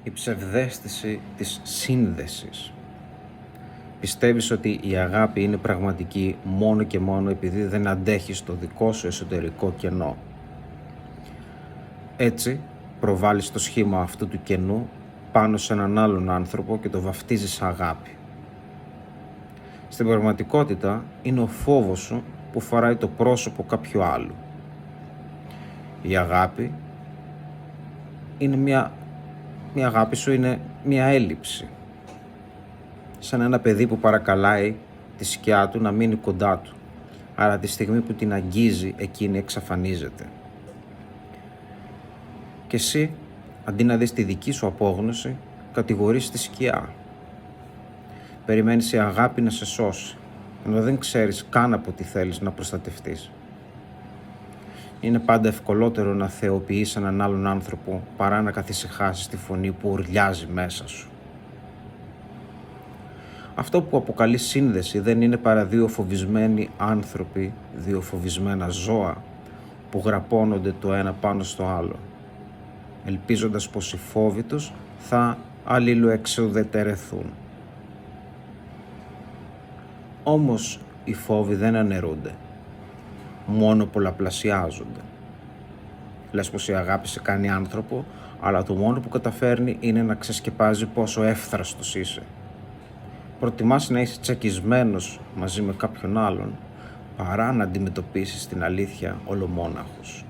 η ψευδαίσθηση της σύνδεσης. Πιστεύεις ότι η αγάπη είναι πραγματική μόνο και μόνο επειδή δεν αντέχεις το δικό σου εσωτερικό κενό. Έτσι προβάλλεις το σχήμα αυτού του κενού πάνω σε έναν άλλον άνθρωπο και το βαφτίζεις αγάπη. Στην πραγματικότητα είναι ο φόβος σου που φοράει το πρόσωπο κάποιου άλλου. Η αγάπη είναι η αγάπη σου είναι μια έλλειψη. Σαν ένα παιδί που παρακαλάει τη σκιά του να μείνει κοντά του. Άρα τη στιγμή που την αγγίζει, εκείνη εξαφανίζεται. Και εσύ, αντί να δεις τη δική σου απόγνωση, κατηγορείς τη σκιά. Περιμένεις η αγάπη να σε σώσει, ενώ δεν ξέρεις καν από τι θέλεις να προστατευτείς. Είναι πάντα ευκολότερο να θεοποιείς έναν άλλον άνθρωπο παρά να καθησυχάσεις τη φωνή που ουρλιάζει μέσα σου. Αυτό που αποκαλεί σύνδεση δεν είναι παρά δύο φοβισμένοι άνθρωποι, δύο φοβισμένα ζώα που γραπώνονται το ένα πάνω στο άλλο, ελπίζοντας πως οι φόβοι τους θα αλληλοεξουδετερεθούν. Όμως οι φόβοι δεν αναιρούνται, μόνο πολλαπλασιάζονται. Λες πως η αγάπη σε κάνει άνθρωπο, αλλά το μόνο που καταφέρνει είναι να ξεσκεπάζει πόσο εύθραστος είσαι. Προτιμάς να είσαι τσακισμένος μαζί με κάποιον άλλον, παρά να αντιμετωπίσεις την αλήθεια ολομόναχος.